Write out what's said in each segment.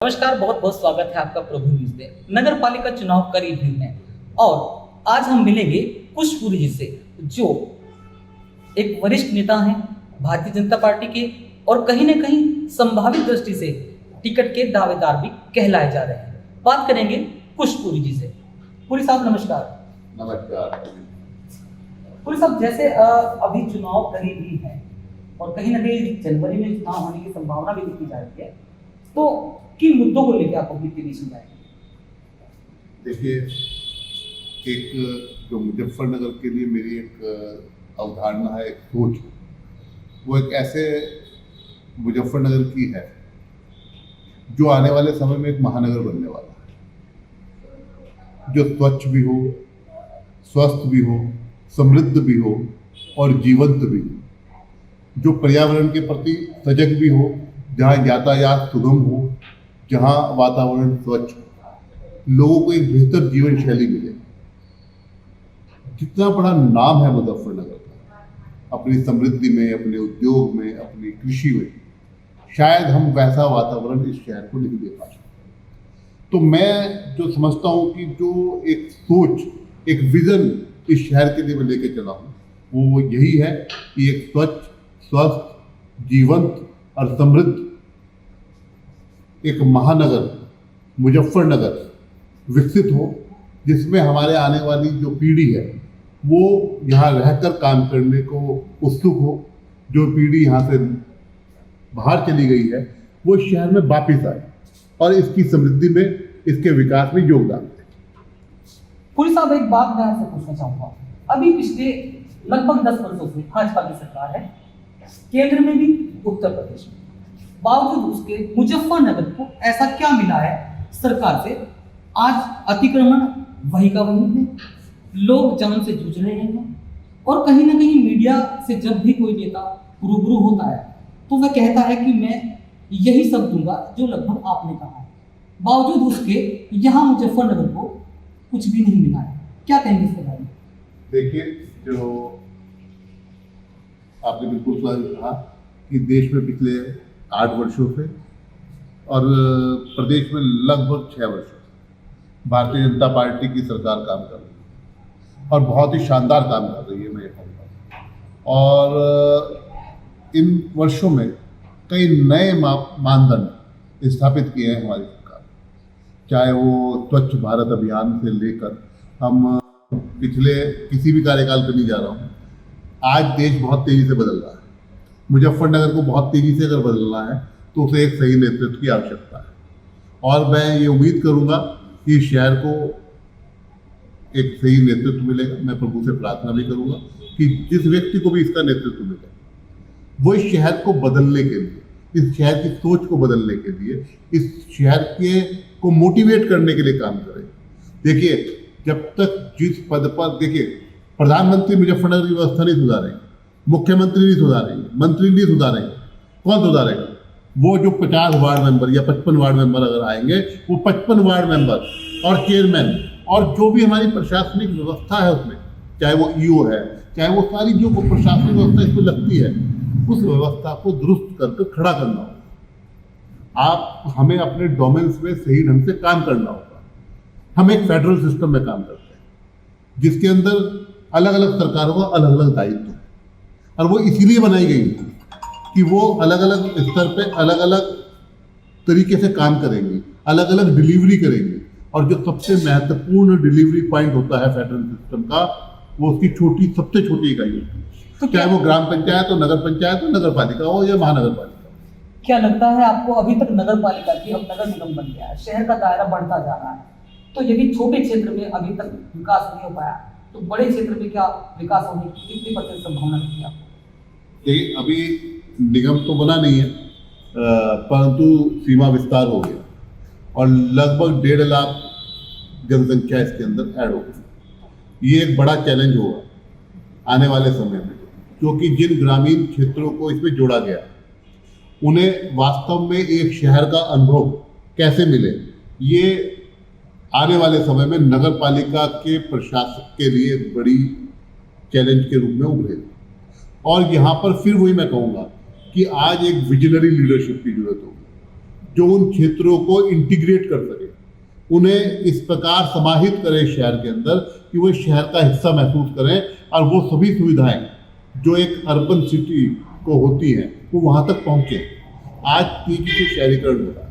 नमस्कार, बहुत बहुत स्वागत है आपका प्रभु न्यूज में। नगर पालिका चुनाव करीब ही है और आज हम मिलेंगे पुष्पपुरी जी से, जो एक वरिष्ठ नेता हैं भारतीय जनता पार्टी के और कहीं न कहीं संभावित दृष्टि से टिकट के दावेदार भी कहलाए जा रहे हैं। बात करेंगे पुष्पपुरी जी से। पुरी साहब नमस्कार। नमस्कार। पुरी साहब, जैसे अभी चुनाव करीब ही है और कहीं न कहीं जनवरी में चुनाव होने की संभावना भी देखी जा रही है, तो किन मुद्दों को लेकर आप पब्लिक के बीच में जाएंगे? देखिए, एक जो मुजफ्फरनगर के लिए मेरी एक अवधारणा है, एक सोच है, वो एक ऐसे मुजफ्फरनगर की है जो आने वाले समय में एक महानगर बनने वाला है, जो स्वच्छ भी हो, स्वस्थ भी हो, समृद्ध भी हो और जीवंत भी हो, जो पर्यावरण के प्रति सजग भी हो, जहाँ यातायात सुगम हो, जहाँ वातावरण स्वच्छ हो, लोगों को एक बेहतर जीवन शैली मिले। कितना बड़ा नाम है मुजफ्फरनगर का, अपनी समृद्धि में, अपने उद्योग में, अपनी कृषि में, शायद हम वैसा वातावरण इस शहर को नहीं दे पाते। तो मैं जो समझता हूँ कि जो एक सोच, एक विजन इस शहर के लिए मैं लेके चला हूँ, वो यही है कि एक स्वच्छ, स्वस्थ, जीवंत और समृद्ध एक महानगर मुजफ्फरनगर विकसित हो, जिसमें हमारे आने वाली जो पीढ़ी है वो यहाँ रहकर काम करने को उत्सुक हो। जो पीढ़ी यहाँ से बाहर चली गई है वो शहर में वापस आए और इसकी समृद्धि में, इसके विकास में योगदान दे। पुरी साहब, एक बात मैं आपसे पूछना चाहूंगा। अभी पिछले लगभग 10 वर्षों से भाजपा की सरकार है, केंद्र में भी, उत्तर प्रदेश में। बावजूद उसके मुजफ्फरनगर को ऐसा क्या मिला है सरकार से? आज अतिक्रमण वही का वही है, लोग जान से जूझ रहे हैं और कहीं ना कहीं मीडिया से जब भी कोई नेता रूबरू होता है तो वह कहता है कि मैं यही सब दूंगा जो लगभग आपने कहा है। बावजूद उसके यहाँ मुजफ्फरनगर को कुछ भी नहीं मिला है। क्या कहेंगे इसके बारे में? देखिए, जो आपने बिल्कुल सही कहा कि देश में पिछले 8 वर्षों से और प्रदेश में लगभग 6 वर्षों से भारतीय जनता पार्टी की सरकार काम कर रही है और बहुत ही शानदार काम कर रही है, मैं ये कहूँगा। और इन वर्षों में कई नए मानदंड स्थापित किए हैं हमारी सरकार, चाहे वो स्वच्छ भारत अभियान से लेकर, हम पिछले किसी भी कार्यकाल पर नहीं जा रहा हूँ, आज देश बहुत तेज़ी से बदल रहा है। मुजफ्फरनगर को बहुत तेज़ी से अगर बदलना है तो उसे एक सही नेतृत्व की आवश्यकता है और मैं ये उम्मीद करूँगा कि शहर को एक सही नेतृत्व मिलेगा। मैं प्रभु से प्रार्थना भी करूँगा कि जिस व्यक्ति को भी इसका नेतृत्व मिले, वो इस शहर को बदलने के लिए, इस शहर की सोच को बदलने के लिए, इस शहर के को मोटिवेट करने के लिए काम करे। देखिए, जब तक जिस पद पर, देखिए, प्रधानमंत्री मुजफ्फरनगर की व्यवस्था नहीं सुधारेंगे, मुख्यमंत्री नहीं सुधारेंगे, मंत्री नहीं सुधारेंगे, कौन सुधारेगा? वो जो 50 वार्ड मेंबर या 55 वार्ड मेंबर अगर आएंगे, वो 55 वार्ड मेंबर और चेयरमैन और जो भी हमारी प्रशासनिक व्यवस्था है उसमें, चाहे वो ईओ है, चाहे वो सारी जो प्रशासनिक व्यवस्था इसमें लगती है, उस व्यवस्था को दुरुस्त करके खड़ा करना होगा। हमें अपने डोमेन्स में सही ढंग से काम करना होगा। हम एक फेडरल सिस्टम में काम करते हैं जिसके अंदर अलग अलग सरकारों का अलग अलग दायित्व है और वो इसीलिए बनाई गई है कि वो अलग अलग स्तर पे अलग अलग तरीके से काम करेंगी, अलग अलग डिलीवरी करेंगी। और जो सबसे महत्वपूर्ण डिलीवरी पॉइंट होता है फेडरल सिस्टम का, वो उसकी सबसे छोटी इकाई होती है, चाहे वो ग्राम पंचायत हो, नगर पंचायत हो, नगर पालिका हो या महानगर पालिका। क्या लगता है आपको, अभी तक नगर पालिका की, अब नगर निगम बन गया है, शहर का दायरा बढ़ता जा रहा है, तो यदि छोटे क्षेत्र में अभी तक विकास नहीं हो पाया तो बड़े क्षेत्र में क्या विकास होने की कितनी % संभावना है आपको? देखिए, अभी निगम तो बना नहीं है, परंतु सीमा विस्तार हो गया और लगभग 1.5 लाख जनसंख्या इसके अंदर ऐड हो गई। ये एक बड़ा चैलेंज होगा आने वाले समय में, क्योंकि जिन ग्रामीण क्षेत्रों को इसमें जोड़ा गया, उन्हें वास्तव में एक शहर का अनुभव कैसे मिले, ये आने वाले समय में नगर पालिका के प्रशासक के लिए एक बड़ी चैलेंज के रूप में उभरेगा। और यहाँ पर फिर वही मैं कहूँगा कि आज एक विजनरी लीडरशिप की जरूरत होगी, जो उन क्षेत्रों को इंटीग्रेट कर सके, उन्हें इस प्रकार समाहित करें शहर के अंदर कि वो शहर का हिस्सा महसूस करें और वो सभी सुविधाएं जो एक अर्बन सिटी को होती हैं वो वहाँ तक पहुँचे। आज तेजी से शहरीकरण हो रहा है।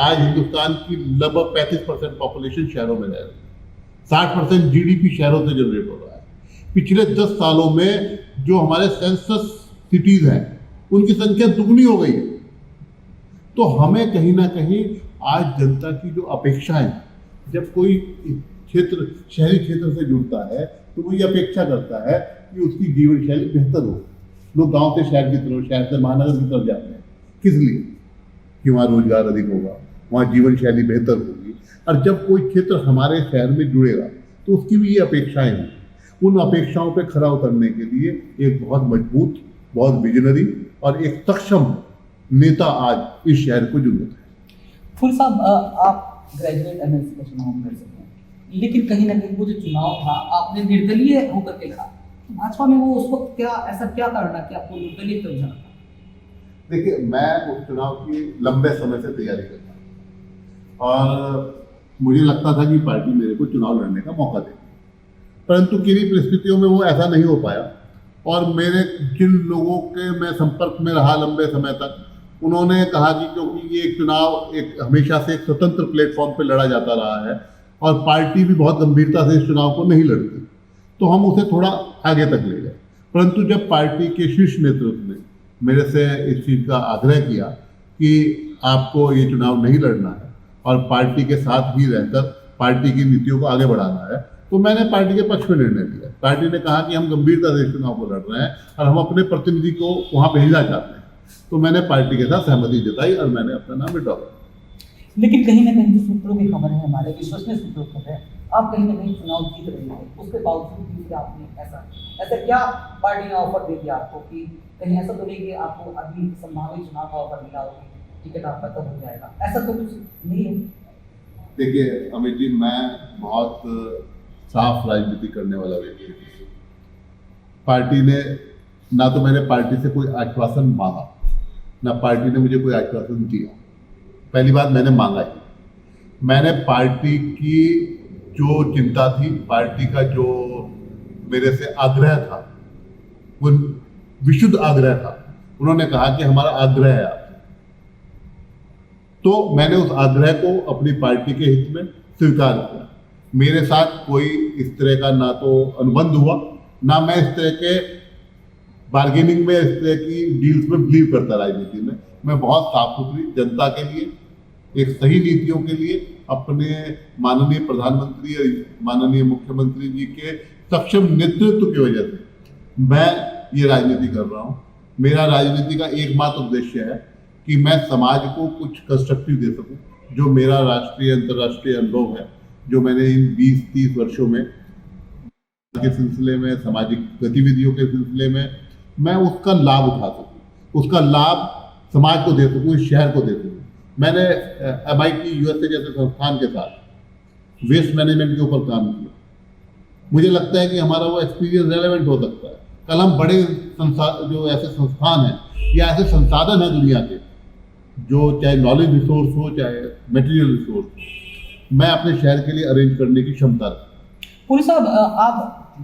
आज हिंदुस्तान की लगभग 35% पॉपुलेशन शहरों में रह रही है, 60% जीडीपी शहरों से जनरेट हो रहा है। पिछले 10 सालों में जो हमारे सेंसस सिटीज हैं उनकी संख्या दुगनी हो गई है। तो हमें कहीं ना कहीं आज जनता की जो अपेक्षाएं, जब कोई क्षेत्र शहरी क्षेत्र से जुड़ता है तो वो ये अपेक्षा करता है कि उसकी जीवन शैली बेहतर हो। लोग गांव से शहर की तरफ, शहर से महानगर की तरफ जाते हैं, किस लिए? कि वहाँ रोजगार अधिक होगा, वहाँ जीवन शैली बेहतर होगी। और जब कोई क्षेत्र हमारे शहर में जुड़ेगा तो उसकी भी ये अपेक्षाएं होंगी। उन अपेक्षाओं पर खरा उतरने के लिए एक बहुत मजबूत, बहुत विजनरी और एक सक्षम नेता आज इस शहर को जरूरत है। फुल साहब, आप ग्रेजुएट एमएलसी का चुनाव कर सकते हैं, लेकिन कहीं ना कहीं वो जो चुनाव था आपने निर्दलीय होकर के लड़ा। भाजपा में वो उस वक्त ऐसा क्या कारण है कि आपको निर्दलीय क्यों जाना था? देखिए, मैं उस चुनाव की लंबे समय से तैयारी करता हूँ और मुझे लगता था कि पार्टी मेरे को चुनाव लड़ने का मौका देगी, परंतु किन्हीं परिस्थितियों में वो ऐसा नहीं हो पाया। और मेरे जिन लोगों के मैं संपर्क में रहा लंबे समय तक, उन्होंने कहा कि क्योंकि ये चुनाव एक हमेशा से एक स्वतंत्र प्लेटफॉर्म पे लड़ा जाता रहा है और पार्टी भी बहुत गंभीरता से इस चुनाव को नहीं लड़ती, तो हम उसे थोड़ा आगे तक ले गए। परंतु जब पार्टी के शीर्ष नेतृत्व ने मेरे से इस चीज़ का आग्रह किया कि आपको ये चुनाव नहीं लड़ना है और पार्टी के साथ ही रहकर पार्टी की नीतियों को आगे बढ़ाना है, तो मैंने पार्टी के पक्ष में निर्णय लिया। पार्टी ने कहा कि हम गंभीरता से इस चुनाव को लड़ रहे हैं और हम अपने प्रतिनिधि को वहाँ भेजना चाहते हैं, तो मैंने पार्टी के साथ सहमति जताई और मैंने अपना नाम विड्रॉ कर दिया। लेकिन कहीं ना कहीं जो सूत्रों की खबर है, हमारे विश्वसनीय सूत्रों की खबर है, आप कहीं ना कहीं चुनाव जीत रहे हो, उसके बावजूद भी आपने ऐसा क्या पार्टी ने ऑफर दे दिया आपको कि कहीं ऐसा तो नहीं कि आपको अभी संभावित चुनाव का ऑफर मिला हो कि टिकट आपका तब हो जाएगा? ऐसा तो कुछ नहीं है। देखिए अमित जी, मैं बहुत साफ राजनीति करने वाला व्यक्ति हूँ। पार्टी ने ना तो मैंने पार्टी से कोई आश्वासन मांगा, ना पार्टी ने मुझे कोई आश्वासन दिया। पहली बात, मैंने मांगा ही। मैंने पार्टी की जो चिंता थी, पार्टी का जो मेरे से आग्रह था, वो विशुद्ध आग्रह था। उन्होंने कहा कि हमारा आग्रह है आपसे, तो मैंने उस आग्रह को अपनी पार्टी के हित में स्वीकार किया। मेरे साथ कोई इस तरह का ना तो अनुबंध हुआ, ना मैं इस तरह के बार्गेनिंग में, इस तरह की डील्स में बिलीव करता राजनीति में। मैं बहुत साफ सुथरी जनता के लिए, एक सही नीतियों के लिए, अपने माननीय प्रधानमंत्री और माननीय मुख्यमंत्री जी के सक्षम नेतृत्व की वजह से मैं ये राजनीति कर रहा हूँ। मेरा राजनीति का एकमात्र उद्देश्य है कि मैं समाज को कुछ कंस्ट्रक्टिव दे सकूँ। जो मेरा राष्ट्रीय अंतर्राष्ट्रीय अनुभव है, जो मैंने इन 20-30 वर्षों में के सिलसिले में, सामाजिक गतिविधियों के सिलसिले में, मैं उसका लाभ उठा सकूँ, उसका लाभ समाज को दे सकूँ, इस शहर को दे सकूँ। मैंने MIT USA जैसे संस्थान के साथ वेस्ट मैनेजमेंट के ऊपर काम किया। मुझे लगता है कि हमारा वो एक्सपीरियंस रेलेवेंट हो सकता है। कल हम बड़े जो ऐसे संस्थान हैं या ऐसे संसाधन हैं दुनिया के, जो चाहे नॉलेज रिसोर्स हो, चाहे मटेरियल रिसोर्स हो, मैं अपने शहर के लिए अरेंज करने की क्षमता रखता हूँ। पुरी साहब, आप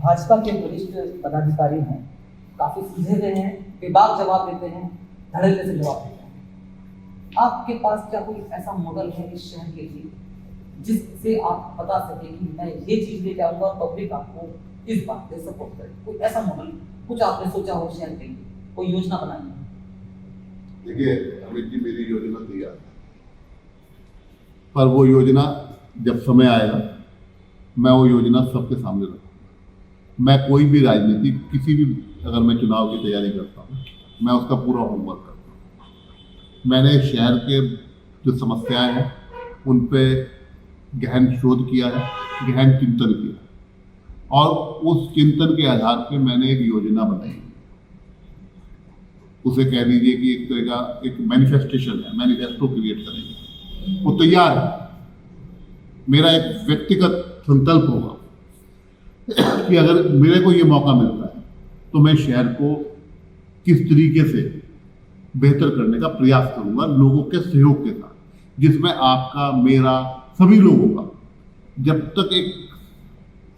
भाजपा के वरिष्ठ पदाधिकारी हैं, काफी सीधे हुए हैं, बेबाक जवाब देते हैं, धड़ल्ले से जवाब देते हैं। आपके पास क्या कोई ऐसा मॉडल है इस शहर के लिए जिससे आप बता सके कि मैं ये चीज लेके आऊंगा और पब्लिक आपको इस बात पे सपोर्ट करे? कोई ऐसा मॉडल कुछ आपने सोचा हो शहर के लिए, कोई योजना बनाई है? देखिए अमित जी, मेरी योजना तैयार है, पर वो योजना जब समय आएगा मैं वो योजना सबके सामने रखूँगा। मैं कोई भी राजनीति, किसी भी, अगर मैं चुनाव की तैयारी करता हूँ, मैं उसका पूरा होमवर्क करता हूँ। मैंने शहर के जो समस्याएं हैं उन पे गहन शोध किया है, गहन चिंतन किया है, और उस चिंतन के आधार पे मैंने एक योजना बनाई। उसे कह लीजिए कि एक तरह का एक मैनिफेस्टेशन है, मैनिफेस्टो क्रिएट करेंगे, वो तैयार है। मेरा एक व्यक्तिगत संकल्प होगा कि अगर मेरे को ये मौका मिलता है तो मैं शहर को किस तरीके से बेहतर करने का प्रयास करूंगा लोगों के सहयोग के साथ, जिसमें आपका, मेरा, सभी लोगों का जब तक एक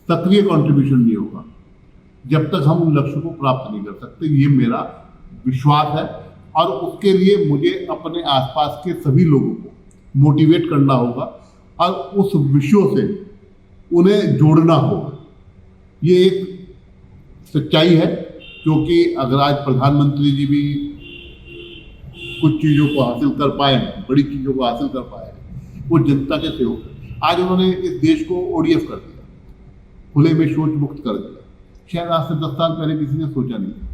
सक्रिय कंट्रीब्यूशन नहीं होगा, जब तक हम उन लक्ष्यों को प्राप्त नहीं कर सकते। ये मेरा विश्वास है और उसके लिए मुझे अपने आसपास के सभी लोगों को मोटिवेट करना होगा और उस विषयों से उन्हें जोड़ना होगा। ये एक सच्चाई है, क्योंकि अगर आज प्रधानमंत्री जी भी कुछ चीज़ों को हासिल कर पाए हैं, बड़ी चीज़ों को हासिल कर पाए हैं, वो जनता के सहयोग से। आज उन्होंने इस देश को ODF कर दिया, खुले में शौच मुक्त कर दिया, शायद आज से 10 साल पहले किसी ने सोचा नहीं था।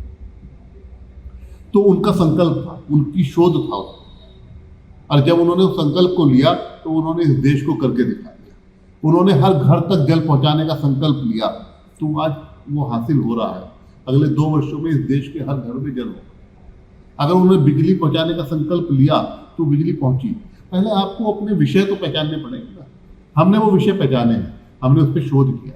तो उनका संकल्प था, उनकी शोध था उसमें। और जब उन्होंने उस संकल्प को लिया तो उन्होंने इस देश को करके दिखा दिया। उन्होंने हर घर तक जल पहुंचाने का संकल्प लिया, तो आज वो हासिल हो रहा है। अगले 2 वर्षों में इस देश के हर घर में जल होगा। अगर उन्होंने बिजली पहुंचाने का संकल्प लिया तो बिजली पहुंची। पहले आपको अपने विषय तो पहचानने पड़ेंगे ना। हमने वो विषय पहचाने हैं, हमने उस पर शोध किया,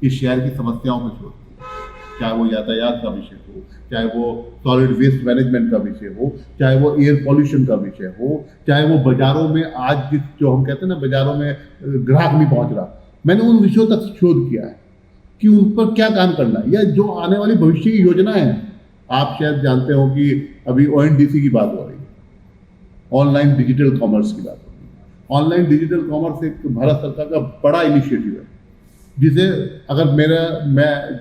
इस शहर की समस्याओं पर शोध किया, चाहे वो यातायात का विषय हो, चाहे वो सॉलिड वेस्ट मैनेजमेंट का विषय हो, चाहे वो एयर पॉल्यूशन का विषय हो, चाहे वो बाजारों में आज जो हम कहते हैं ना, बाजारों में ग्राहक नहीं पहुंच रहा, मैंने उन विषयों तक शोध किया है कि उन पर क्या काम करना है, या जो आने वाली भविष्य की योजनाएं हैं। आप शायद जानते हो कि अभी ONDC की बात हो रही है, ऑनलाइन डिजिटल कॉमर्स की बात हो रही है। ऑनलाइन डिजिटल कॉमर्स एक भारत सरकार का बड़ा इनिशिएटिव है, जिसे अगर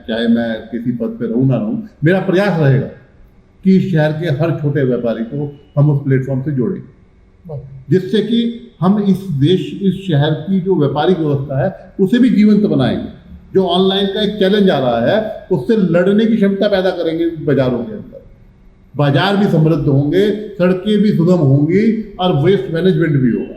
चाहे मैं किसी पद पे रहूं ना रहूं, मेरा प्रयास रहेगा कि शहर के हर छोटे व्यापारी को हम उस प्लेटफॉर्म से जोड़ें, जिससे कि हम इस शहर की जो व्यापारिक व्यवस्था है उसे भी जीवंत बनाएंगे। जो ऑनलाइन का एक चैलेंज आ रहा है, उससे लड़ने की क्षमता पैदा करेंगे बाजारों के अंदर। बाजार भी समृद्ध होंगे, सड़कें भी सुगम होंगी और वेस्ट मैनेजमेंट भी होगा।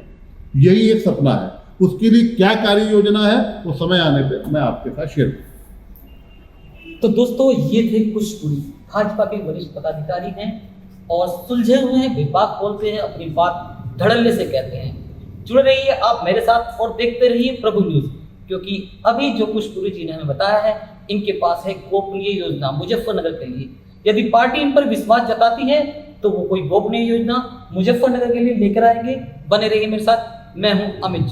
यही एक सपना है। उसके लिए क्या कार्य योजना है, वो समय आने पे मैं आपके साथ शेयर करूँ। तो दोस्तों, ये थे कुछ पुरी, भाजपा के वरिष्ठ पदाधिकारी हैं और सुलझे हुए हैं, विभाग बोलते हैं, अपनी बात धड़ल्ले से कहते हैं। जुड़े रहिए आप मेरे साथ और देखते रहिए प्रभु न्यूज, क्योंकि अभी जो पुष्पपुरी जी ने हमें बताया है, इनके पास है गोपनीय योजना मुजफ्फरनगर के लिए। यदि पार्टी इन पर विश्वास जताती है तो वो कोई गोपनीय योजना मुजफ्फरनगर के लिए लेकर आएंगे। बने रहिए मेरे साथ, मैं हूं अमित।